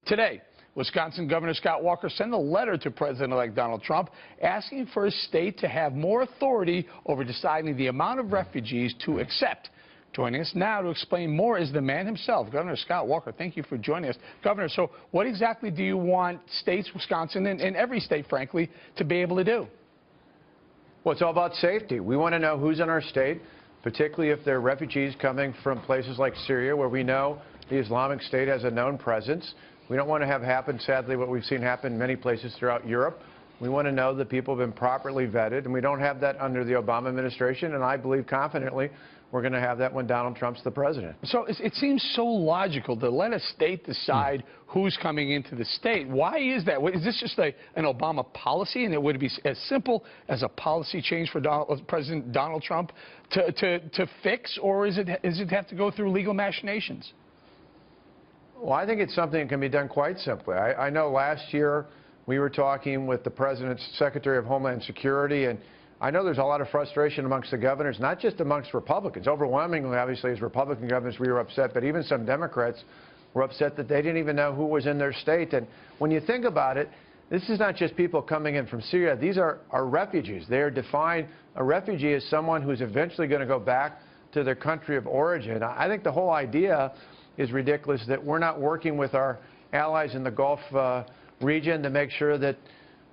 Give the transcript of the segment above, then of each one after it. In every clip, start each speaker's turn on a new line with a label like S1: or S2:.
S1: Today, Wisconsin Governor Scott Walker sent a letter to President-elect Donald Trump asking for his state to have more authority over deciding the amount of refugees to accept. Joining us now to explain more is the man himself, Governor Scott Walker. Thank you for joining us. Governor, so what exactly do you want states, Wisconsin, and every state, frankly, to be able to do?
S2: Well, it's all about safety. We want to know who's in our state, particularly if they're refugees coming from places like Syria, where we know the Islamic State has a known presence. We don't want to have happen, sadly, what we've seen happen in many places throughout Europe. We want to know that people have been properly vetted, and we don't have that under the Obama administration, and I believe confidently we're going to have that when Donald Trump's the president.
S1: So it seems so logical to let a state decide who's coming into the state. Why is that? Is this just an Obama policy, and it would be as simple as a policy change for President Donald Trump to fix, or does it have to go through legal machinations?
S2: Well, I think it's something that can be done quite simply. I know last year we were talking with the President's Secretary of Homeland Security, and I know there's a lot of frustration amongst the governors, not just amongst Republicans. Overwhelmingly, obviously, as Republican governors, we were upset, but even some Democrats were upset that they didn't even know who was in their state. And when you think about it, this is not just people coming in from Syria. These are refugees. They are defined, a refugee is someone who's eventually going to go back to their country of origin. I think the whole idea is ridiculous that we're not working with our allies in the Gulf region to make sure that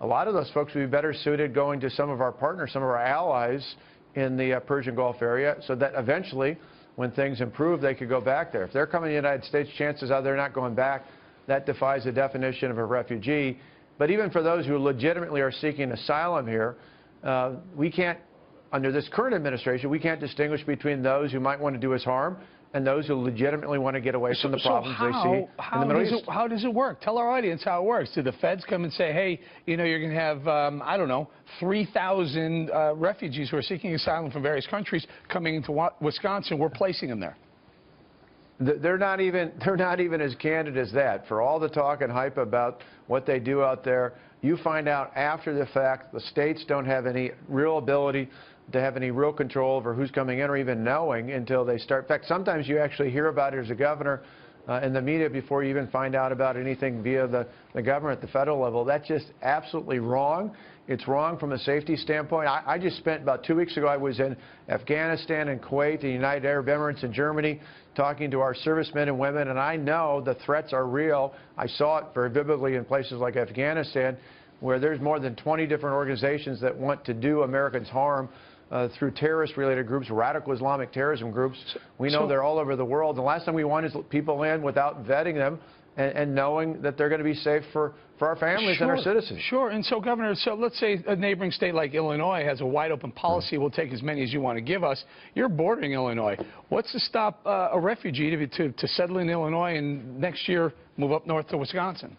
S2: a lot of those folks would be better suited going to some of our partners, some of our allies in the Persian Gulf area, so that eventually, when things improve, they could go back there. If they're coming to the United States, chances are they're not going back. That defies the definition of a refugee. But even for those who legitimately are seeking asylum here, we can't, under this current administration, we can't distinguish between those who might want to do us harm and those who legitimately want to get away from the problems they see in the Middle East.
S1: How does it work? Tell our audience how it works. Do the feds come and say, hey, you know, you're going to have, I don't know, 3,000 refugees who are seeking asylum from various countries coming into Wisconsin. We're placing them there.
S2: They're not even as candid as that. For all the talk and hype about what they do out there, you find out after the fact the states don't have any real ability to have any real control over who's coming in or even knowing until they start. In fact, sometimes you actually hear about it as a governor in the media before you even find out about anything via the government at the federal level. That's just absolutely wrong. It's wrong from a safety standpoint. I just spent about 2 weeks ago, I was in Afghanistan and Kuwait, the United Arab Emirates and Germany, talking to our servicemen and women, and I know the threats are real. I saw it very vividly in places like Afghanistan, where there's more than 20 different organizations that want to do Americans harm through terrorist-related groups, radical Islamic terrorism groups. We know they're all over the world. The last thing we want is people in without vetting them and knowing that they're going to be safe for our families and our citizens.
S1: Sure. And so, Governor, so let's say a neighboring state like Illinois has a wide-open policy. We'll take as many as you want to give us. You're bordering Illinois. What's to stop a refugee to settle in Illinois and next year move up north to Wisconsin?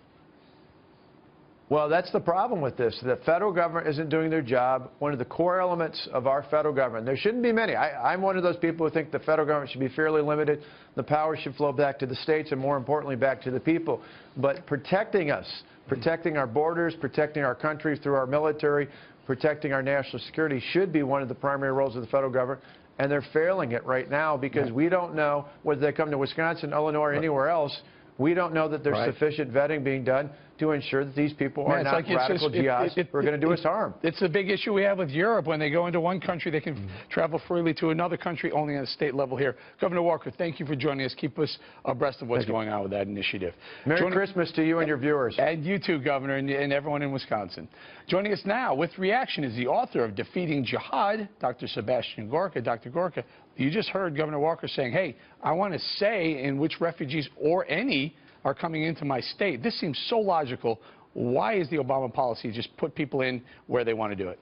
S2: Well, that's the problem with this. The federal government isn't doing their job. One of the core elements of our federal government, there shouldn't be many. I'm one of those people who think the federal government should be fairly limited. The power should flow back to the states and, more importantly, back to the people. But protecting us, protecting our borders, protecting our country through our military, protecting our national security should be one of the primary roles of the federal government. And they're failing it right now because we don't know whether they come to Wisconsin, Illinois, or anywhere else. We don't know that there's sufficient vetting being done to ensure that these people are not radical jihadists who are going to do us harm.
S1: It's a big issue we have with Europe. When they go into one country, they can travel freely to another country only on a state level here. Governor Walker, thank you for joining us. Keep us abreast of what's going on with that initiative.
S2: Merry Christmas to you and your viewers.
S1: And you too, Governor, and everyone in Wisconsin. Joining us now with reaction is the author of Defeating Jihad, Dr. Sebastian Gorka. Dr. Gorka, you just heard Governor Walker saying, hey, I want to say in which refugees or any are coming into my state. This seems so logical. Why is the Obama policy just put people in where they want to do it?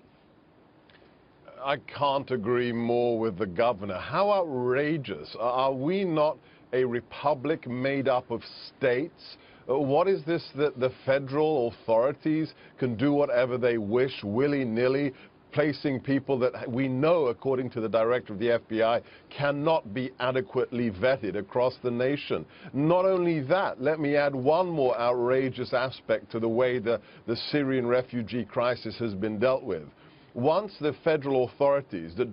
S3: I can't agree more with the governor. How outrageous. Are we not a republic made up of states? What is this that the federal authorities can do whatever they wish, willy-nilly, placing people that we know, according to the director of the FBI, cannot be adequately vetted across the nation. Not only that, let me add one more outrageous aspect to the way the Syrian refugee crisis has been dealt with. Once the federal authorities that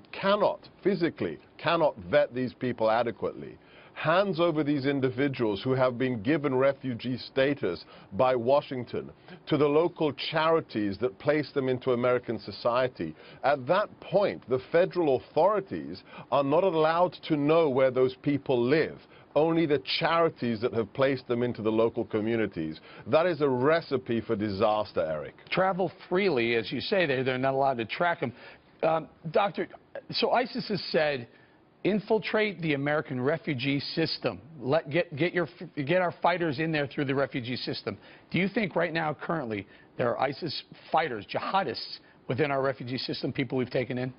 S3: physically cannot vet these people adequately, hands over these individuals who have been given refugee status by Washington to the local charities that place them into American society, at that point, the federal authorities are not allowed to know where those people live. Only the charities that have placed them into the local communities. That is a recipe for disaster, Eric. Travel
S1: freely, as you say, they're not allowed to track them. Doctor, so ISIS has said, infiltrate the American refugee system. Get our fighters in there through the refugee system. Do you think right now, currently, there are ISIS fighters, jihadists, within our refugee system, people we've taken in?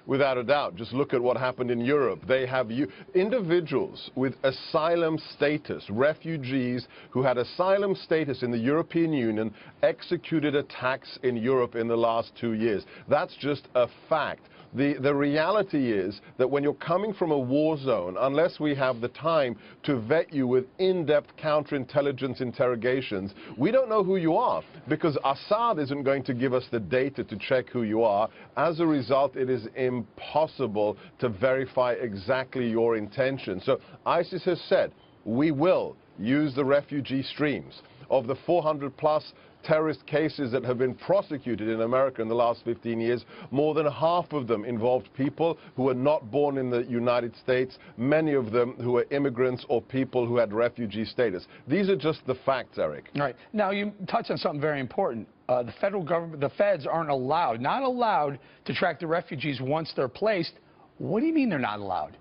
S3: Without a doubt. Just look at what happened in Europe. They have individuals with asylum status, refugees who had asylum status in the European Union, executed attacks in Europe in the last 2 years. That's just a fact. The reality is that when you're coming from a war zone, unless we have the time to vet you with in-depth counterintelligence interrogations, we don't know who you are, because Assad isn't going to give us the data to check who you are. As a result, it is impossible to verify exactly your intention. So ISIS has said, we will use the refugee streams. Of the 400-plus terrorist cases that have been prosecuted in America in the last 15 years, more than half of them involved people who were not born in the United States, many of them who were immigrants or people who had refugee status. These are just the facts, Eric.
S1: All right. Now, you touched on something very important. The federal government, the feds aren't allowed, not allowed to track the refugees once they're placed. What do you mean they're not allowed?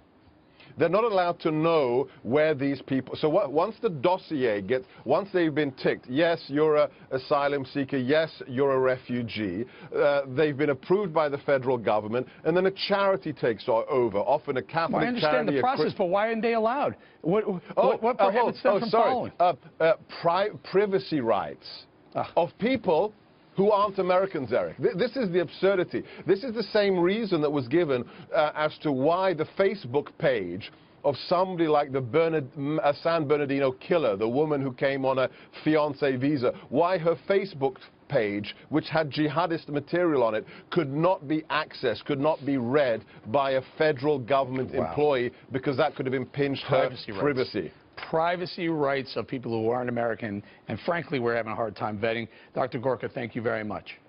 S3: They're not allowed to know where these people... So once the dossier gets... Once they've been ticked, yes, you're an asylum seeker, yes, you're a refugee, they've been approved by the federal government, and then a charity takes over, often a Catholic charity...
S1: I understand the process, but why aren't they allowed? What prohibits them from following?
S3: Privacy rights of people who aren't Americans, Eric. This is the absurdity. This is the same reason that was given as to why the Facebook page of somebody like the San Bernardino killer, the woman who came on a fiancé visa, why her Facebook page, which had jihadist material on it, could not be accessed, could not be read by a federal government employee, because that could have impinged her privacy.
S1: Privacy rights of people who aren't American, and frankly, we're having a hard time vetting. Dr. Gorka, thank you very much.